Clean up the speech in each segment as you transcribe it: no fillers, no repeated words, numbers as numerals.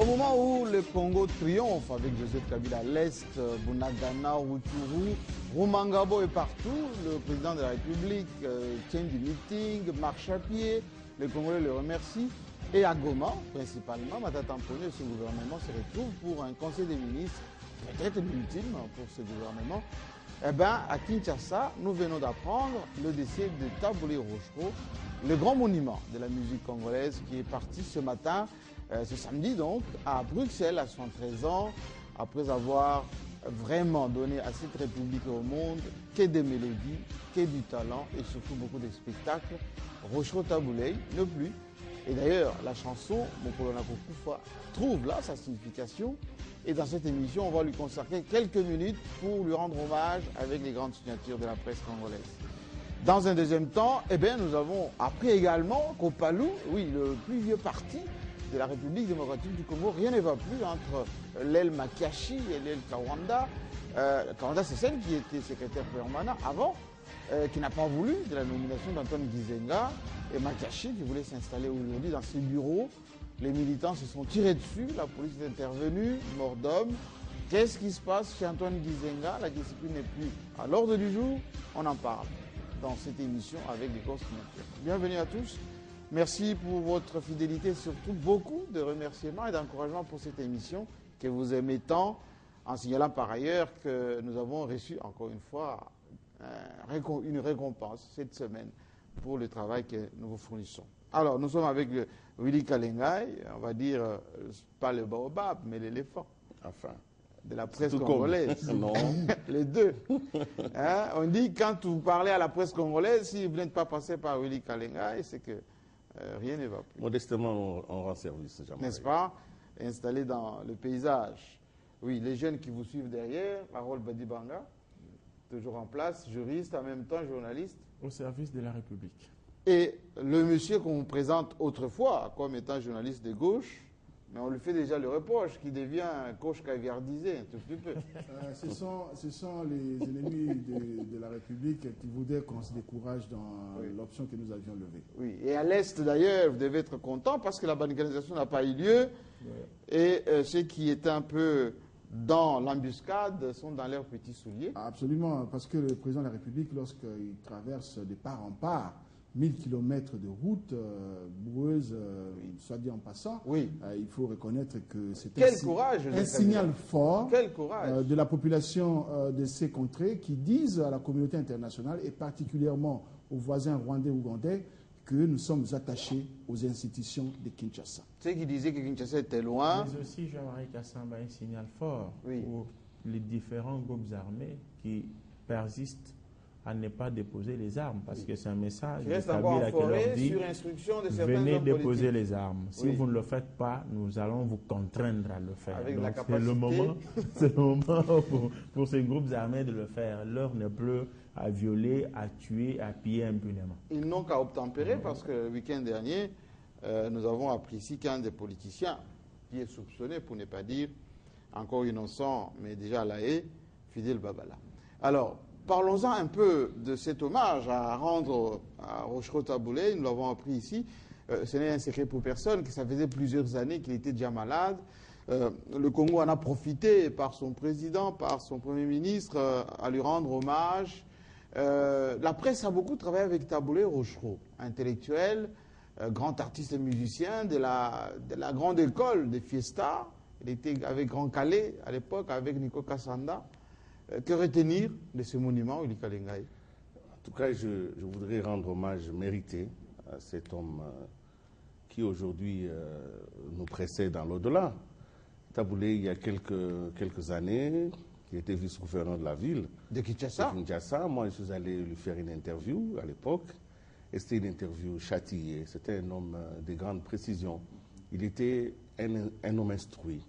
Au moment où le Congo triomphe avec Joseph Kabila à l'Est, Bunagana, Rutshuru, Rumangabo est partout, le président de la République tient du meeting, marche à pied, les Congolais le remercient. Et à Goma, principalement, Matata Ponyo et ce gouvernement se retrouvent pour un conseil des ministres, peut-être l'ultime pour ce gouvernement. Eh bien, à Kinshasa, nous venons d'apprendre le décès de Taboulé Rochereau, le grand monument de la musique congolaise qui est parti ce matin, ce samedi donc, à Bruxelles à 113 ans, après avoir vraiment donné à cette République et au monde que des mélodies, que du talent et surtout beaucoup de spectacles. Rochereau Taboulé ne plus. Et d'ailleurs, la chanson Mokolo Nako Kufa trouve là sa signification. Et dans cette émission, on va lui consacrer quelques minutes pour lui rendre hommage avec les grandes signatures de la presse congolaise. Dans un deuxième temps, eh bien, nous avons appris également qu'au Palou, oui, le plus vieux parti de la République démocratique du Congo, rien ne va plus entre l'aile Makiashi et l'aile Kawanda. Kawanda, c'est celle qui était secrétaire permanent avant, qui n'a pas voulu de la nomination d'Antoine Gizenga, et Makiashi qui voulait s'installer aujourd'hui dans ses bureaux. Les militants se sont tirés dessus, la police est intervenue, mort d'homme. Qu'est-ce qui se passe chez Antoine Gizenga? La discipline n'est plus à l'ordre du jour, on en parle dans cette émission avec les consignatures. Bienvenue à tous, merci pour votre fidélité, surtout beaucoup de remerciements et d'encouragements pour cette émission que vous aimez tant, en signalant par ailleurs que nous avons reçu encore une fois une récompense cette semaine pour le travail que nous vous fournissons. Alors, nous sommes avec Willy Kalengai, on va dire, pas le baobab, mais l'éléphant. Enfin. De la presse congolaise. Non. Les deux. Hein? On dit, quand vous parlez à la presse congolaise, si vous n'êtes pas passé par Willy Kalengai, c'est que rien ne va plus. Modestement, on rend service. N'est-ce pas? Installé dans le paysage. Oui, les jeunes qui vous suivent derrière, Harold Badibanga, toujours en place, juriste, en même temps journaliste. Au service de la République. Et le monsieur qu'on vous présente autrefois comme étant journaliste de gauche, mais on lui fait déjà le reproche, qui devient un gauche caviardisé un tout petit peu. Ce sont les ennemis de la République qui voudraient qu'on se décourage dans l'option que nous avions levée. Oui, et à l'Est d'ailleurs, vous devez être content parce que la balkanisation n'a pas eu lieu. Et ceux qui étaient un peu dans l'embuscade sont dans leurs petits souliers. Absolument, parce que le président de la République, lorsqu'il traverse de part en part 1000 km de route boueuse, soit dit en passant, il faut reconnaître que c'est un signal fort de la population de ces contrées qui disent à la communauté internationale et particulièrement aux voisins rwandais ou ougandais que nous sommes attachés aux institutions de Kinshasa. Ceux qui disaient que Kinshasa était loin. Mais aussi, Jean-Marie Kassamba, un signal fort pour les différents groupes armés qui persistent à ne pas déposer les armes, parce que c'est un message de Kabila qui leur dit venez déposer les armes. Si vous ne le faites pas, nous allons vous contraindre à le faire. C'est le moment pour ces groupes armés de le faire. L'heure n'est plus à violer, à tuer, à piller impunément. Ils n'ont qu'à obtempérer parce que le week-end dernier, nous avons appris ici qu'un des politiciens qui est soupçonné, pour ne pas dire encore innocent, mais déjà à la haie, Fidel Babala. Alors, parlons-en un peu de cet hommage à rendre à Rochereau Taboulé. Nous l'avons appris ici. Ce n'est un secret pour personne que ça faisait plusieurs années qu'il était déjà malade. Le Congo en a profité par son président, par son premier ministre, à lui rendre hommage. La presse a beaucoup travaillé avec Taboulé Rochereau, intellectuel, grand artiste et musicien de la grande école de Fiesta. Il était avec Grand Calais à l'époque, avec Nico Kassanda. Que retenir de ce monument, Willy Kalengai? En tout cas, je voudrais rendre hommage mérité à cet homme qui aujourd'hui nous précède dans l'au-delà. Taboulé, il y a quelques années, qui était vice-gouverneur de la ville. De Kinshasa. Moi, je suis allé lui faire une interview à l'époque. Et c'était une interview châtiée. C'était un homme de grande précision. Il était un homme instruit.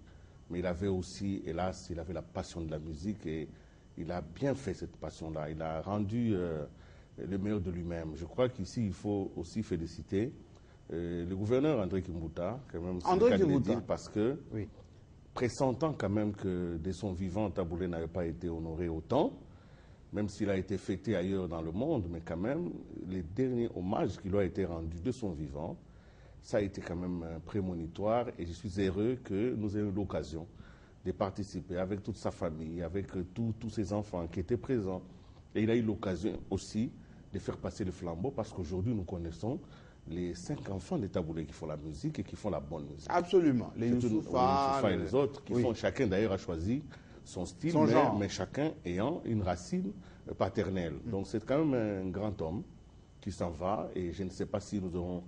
Mais il avait aussi, hélas, il avait la passion de la musique et il a bien fait cette passion-là. Il a rendu le meilleur de lui-même. Je crois qu'ici, il faut aussi féliciter le gouverneur André Kimbuta, quand même, André Kimbuta. Parce que, pressentant quand même que de son vivant, Taboulé n'avait pas été honoré autant, même s'il a été fêté ailleurs dans le monde, mais quand même, les derniers hommages qui lui ont été rendus de son vivant, ça a été quand même prémonitoire et je suis heureux que nous ayons eu l'occasion de participer avec toute sa famille, avec tous ses enfants qui étaient présents. Et il a eu l'occasion aussi de faire passer le flambeau parce qu'aujourd'hui nous connaissons les 5 enfants des Taboulé qui font la musique et qui font la bonne musique. Absolument. Les Youssoufa et les autres qui font, chacun d'ailleurs a choisi son style, mais chacun ayant une racine paternelle. Donc c'est quand même un grand homme qui s'en va et je ne sais pas si nous aurons...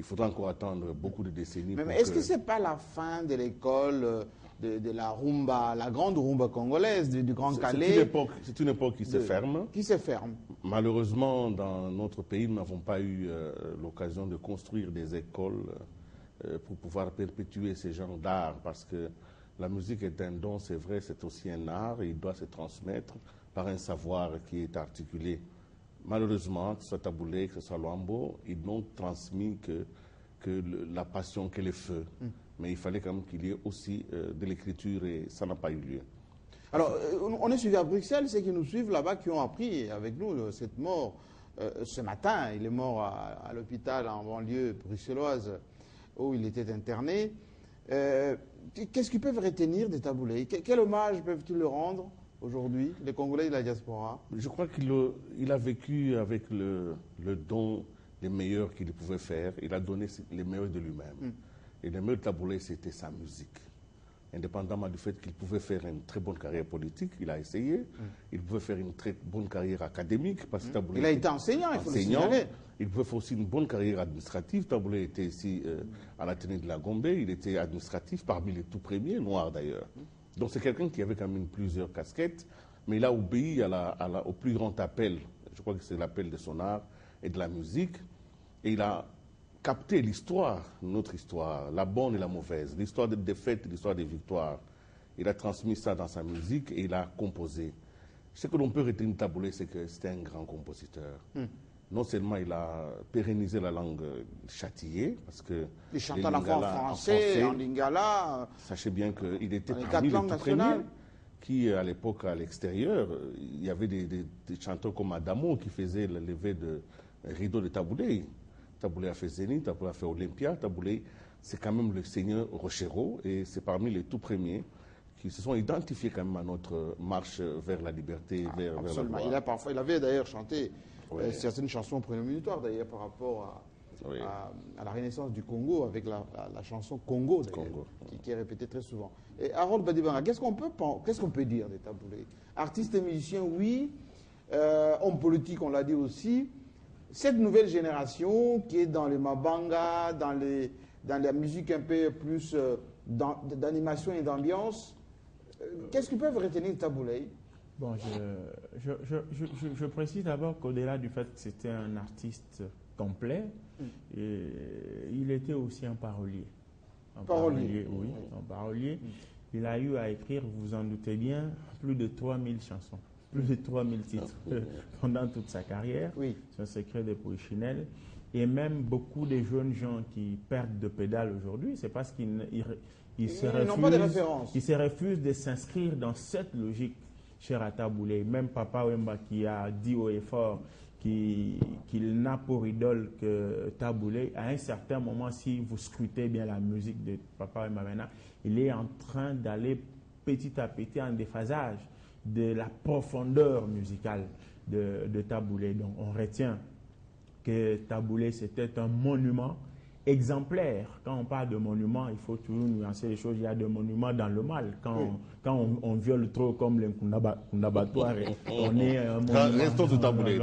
Il faudra encore attendre beaucoup de décennies. Mais est-ce que ce n'est pas la fin de l'école de la rumba, la grande rumba congolaise, du Grand Calais? C'est une époque qui se ferme. Qui se ferme. Malheureusement, dans notre pays, nous n'avons pas eu l'occasion de construire des écoles pour pouvoir perpétuer ces genres d'art parce que la musique est un don, c'est vrai, c'est aussi un art et il doit se transmettre par un savoir qui est articulé. Malheureusement, que ce soit Taboulé, que ce soit Luambo, ils n'ont transmis que la passion, que le feu. Mais il fallait quand même qu'il y ait aussi de l'écriture et ça n'a pas eu lieu. Alors, on est suivi à Bruxelles, ceux qui nous suivent là-bas qui ont appris avec nous cette mort ce matin. Il est mort à l'hôpital en banlieue bruxelloise où il était interné. Qu'est-ce qu'ils peuvent retenir des Taboulé? Quel hommage peuvent-ils le rendre aujourd'hui, les Congolais de la diaspora? Je crois qu'il a vécu avec le don les meilleurs qu'il pouvait faire. Il a donné les meilleurs de lui-même. Et le meilleur Taboulé, c'était sa musique. Indépendamment du fait qu'il pouvait faire une très bonne carrière politique, il a essayé. Il pouvait faire une très bonne carrière académique. Parce que Taboulé il a été enseignant, il faut le signaler. Il pouvait faire aussi une bonne carrière administrative. Taboulé était ici à l'Athénée de la Gombe. Il était administratif parmi les tout premiers, noirs d'ailleurs. Donc c'est quelqu'un qui avait quand même plusieurs casquettes, mais il a obéi au plus grand appel, je crois que c'est l'appel de son art et de la musique, et il a capté l'histoire, notre histoire, la bonne et la mauvaise, l'histoire des défaites, l'histoire des victoires. Il a transmis ça dans sa musique et il a composé. Ce que l'on peut retenir de Taboulé, c'est que c'était un grand compositeur. Non seulement il a pérennisé la langue châtillée, parce que il chante à la fois en français, en lingala. Sachez bien qu'il était parmi les tout premiers qui, à l'époque, à l'extérieur, il y avait des chanteurs comme Adamo qui faisaient le lever de rideau de Taboulé. Taboulé a fait Zénith, Taboulé a fait Olympia. Taboulé, c'est quand même le seigneur Rochero et c'est parmi les tout premiers qui se sont identifiés quand même à notre marche vers la liberté, vers la gloire. Il avait d'ailleurs chanté certaines chansons prémonitoires d'ailleurs par rapport à la renaissance du Congo avec la chanson Congo, qui est répétée très souvent. Et Harold Badibanga, qu'est-ce qu'on peut dire des Taboulé? Artiste et musicien, oui. Homme politique, on l'a dit aussi. Cette nouvelle génération qui est dans les mabanga, dans la musique un peu plus d'animation et d'ambiance, qu'est-ce qu'ils peuvent retenir de Taboulé? Bon, je précise d'abord qu'au-delà du fait que c'était un artiste complet, il était aussi un parolier. Un parolier. Il a eu à écrire, vous vous en doutez bien, plus de 3000 chansons, plus de 3000 titres pendant toute sa carrière. C'est un secret de Polichinelle. Et même beaucoup de jeunes gens qui perdent de pédale aujourd'hui, c'est parce qu'ils se refusent de s'inscrire dans cette logique. Cher à Taboulé, même Papa Wemba qui a dit haut et fort qu'il n'a pour idole que Taboulé, à un certain moment, si vous scrutez bien la musique de Papa Wemba maintenant, il est en train d'aller petit à petit en déphasage de la profondeur musicale de Taboulé. Donc on retient que Taboulé c'était un monument exemplaire. Quand on parle de monument, il faut toujours nuancer les choses. Il y a des monuments dans le mal. Quand on viole trop comme les Kundabatoire, on est un monument. Restons de Taboulé.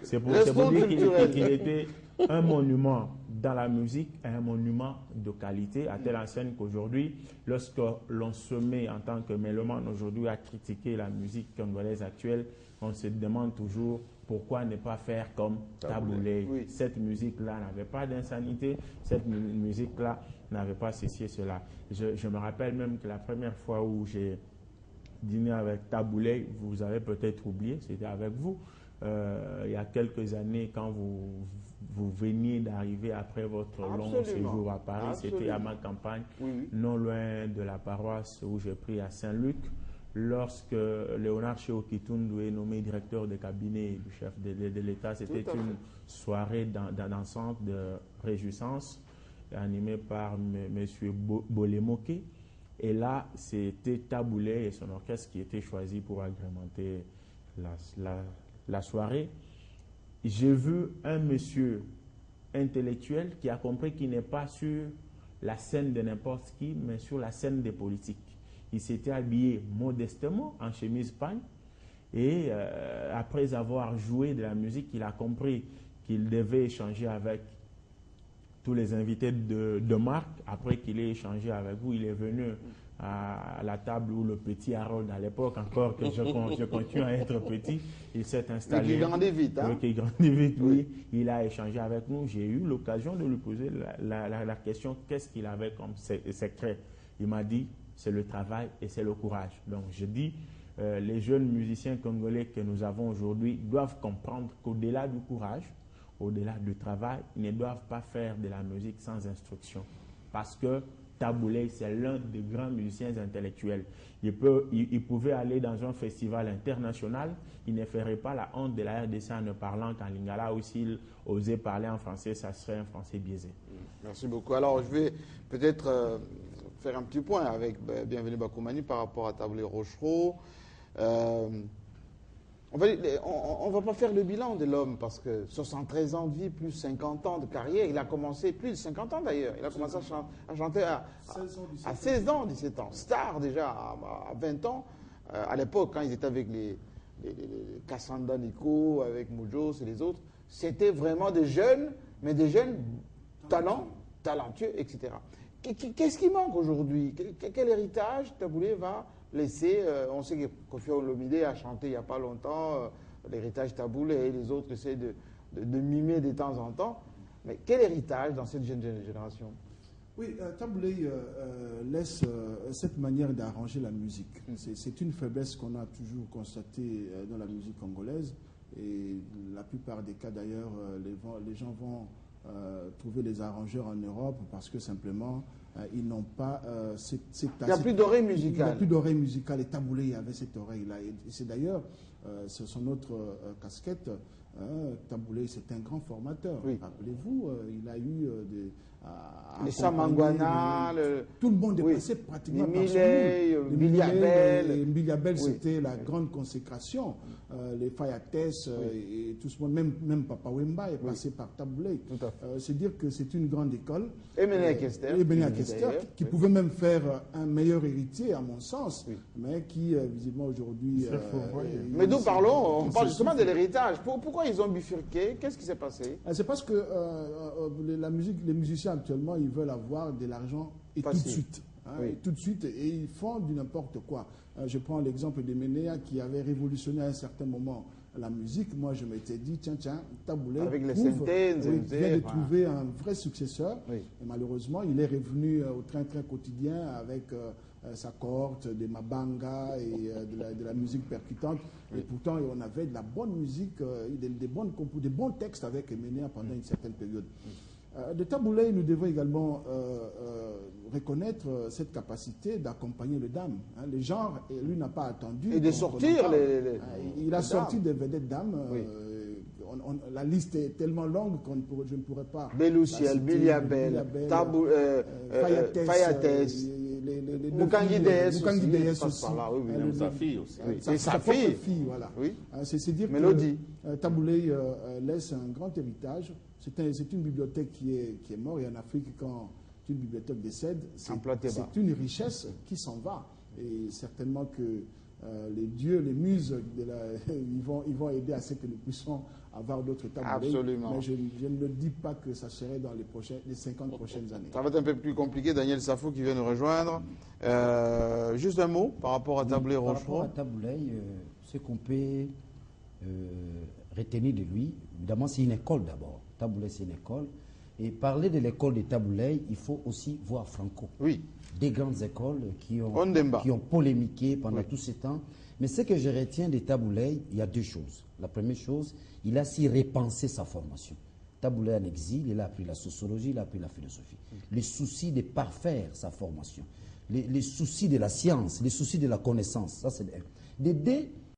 C'est pour dire qu'il était un monument dans la musique, un monument de qualité, à telle enseigne qu'aujourd'hui, lorsque l'on se met en tant que mélomane aujourd'hui à critiquer la musique congolaise actuelle, on se demande toujours pourquoi ne pas faire comme Taboulé. Cette musique-là n'avait pas d'insanité, cette musique-là n'avait pas ceci et cela. Je me rappelle même que la première fois où j'ai dîné avec Taboulé, vous avez peut-être oublié, c'était avec vous, il y a quelques années, quand vous veniez d'arriver après votre long séjour à Paris, c'était à ma campagne, non loin de la paroisse où j'ai pris à Saint-Luc, lorsque Léonard Chéo Kitundu est nommé directeur de cabinet du chef de l'État. C'était une soirée dansante de réjouissance. animé par M. Bolemoke. Et là, c'était Taboulé et son orchestre qui étaient choisis pour agrémenter la soirée. J'ai vu un monsieur intellectuel qui a compris qu'il n'est pas sur la scène de n'importe qui, mais sur la scène des politiques. Il s'était habillé modestement, en chemise pagne, et après avoir joué de la musique, il a compris qu'il devait échanger avec tous les invités de marque. Après qu'il ait échangé avec vous, il est venu à la table où le petit Harold, à l'époque encore que je continue à être petit, il s'est installé. Mais qui grandit vite, hein? Qui grandit vite, oui. Il a échangé avec nous. J'ai eu l'occasion de lui poser la question, qu'est-ce qu'il avait comme secret? Il m'a dit, c'est le travail et c'est le courage. Donc je dis, les jeunes musiciens congolais que nous avons aujourd'hui doivent comprendre qu'au-delà du courage, au-delà du travail, ils ne doivent pas faire de la musique sans instruction. Parce que Taboulé, c'est l'un des grands musiciens intellectuels. Il pouvait aller dans un festival international, il ne ferait pas la honte de la RDC en ne parlant qu'en lingala, ou s'il osait parler en français, ça serait un français biaisé. Merci beaucoup. Alors, je vais peut-être faire un petit point avec Bienvenue Bakoumani par rapport à Taboulé Rochereau. On ne va pas faire le bilan de l'homme parce que 73 ans de vie, plus 50 ans de carrière, il a commencé, plus de 50 ans d'ailleurs, il a commencé à chanter à 16 ans, 17 ans. Star déjà à 20 ans, à l'époque quand ils étaient avec les Kassanda Nico, avec Moujos et les autres, c'était vraiment des jeunes, mais des jeunes talentueux, etc. Qu'est-ce qui manque aujourd'hui? Quel héritage Taboulé va laisser? On sait que Kofi Olomide a chanté il n'y a pas longtemps l'héritage Taboulé et les autres essaient de mimer de temps en temps. Mais quel héritage dans cette jeune génération? Oui, Taboulé laisse cette manière d'arranger la musique. C'est une faiblesse qu'on a toujours constatée dans la musique congolaise. Et la plupart des cas d'ailleurs, les gens vont trouver les arrangeurs en Europe parce que simplement ils n'ont pas il n'y a plus d'oreille musicale. Il n'y a plus d'oreille musicale et Taboulé avait cette oreille-là. Et c'est d'ailleurs, c'est son autre casquette. Taboulé, c'est un grand formateur. Oui. Rappelez-vous, il a eu les Samangwana, tout le monde est passé pratiquement par son Mbiliabel. Mbiliabel, c'était la grande consécration. Les Fayates et tout ce monde, même Papa Wemba est passé par Taboulé. C'est dire que c'est une grande école. Et Bené Kester, qui pouvait même faire un meilleur héritier, à mon sens, mais qui, visiblement, aujourd'hui... mais nous parlons, on parle justement de l'héritage. Pourquoi ils ont bifurqué? Qu'est-ce qui s'est passé? C'est parce que les musiciens, actuellement, ils veulent avoir de l'argent et tout de suite. Et tout de suite, et ils font du n'importe quoi. Je prends l'exemple de Ménéa qui avait révolutionné à un certain moment la musique. Moi, je m'étais dit, tiens, Taboulé avec les synthèses, vient de trouver un vrai successeur. Et malheureusement, il est revenu au train-train quotidien avec sa cohorte de Mabanga et de la musique percutante. Et pourtant, on avait de la bonne musique, des bons textes avec Ménéa pendant une certaine période. De Taboulé, nous devons également reconnaître cette capacité d'accompagner les dames. Les genres, lui n'a pas attendu. Et de sortir il a sorti des vedettes dames. La liste est tellement longue que je ne pourrais pas. Belouciel, Biliabel, Fayates, Mukangi DS aussi. Même sa fille aussi. Et sa fille, voilà. C'est dire Mélodie. que Taboulé laisse un grand héritage. C'est une bibliothèque qui est morte. Et en Afrique, quand une bibliothèque décède, c'est une richesse qui s'en va. Et certainement que les dieux, les muses, ils vont aider à ce que nous puissions avoir d'autres Taboulé. Absolument. Mais je ne dis pas que ça serait dans les 50 prochaines années. Ça va être un peu plus compliqué. Daniel Safo qui vient nous rejoindre. Juste un mot par rapport à Taboulé Rochereau. Par rapport à Taboulé, ce qu'on peut retenir de lui, évidemment, c'est une école d'abord. Taboulé, c'est une école. Et parler de l'école de Taboulé, il faut aussi voir Franco. Oui. Des grandes écoles qui ont polémiqué pendant tout ce temps. Mais ce que je retiens de Taboulé, il y a deux choses. La première chose, il a si repensé sa formation. Taboulé en exil, il a appris la sociologie, il a appris la philosophie. Les soucis de parfaire sa formation. Les soucis de la science, les soucis de la connaissance. Ça, c'est de deux,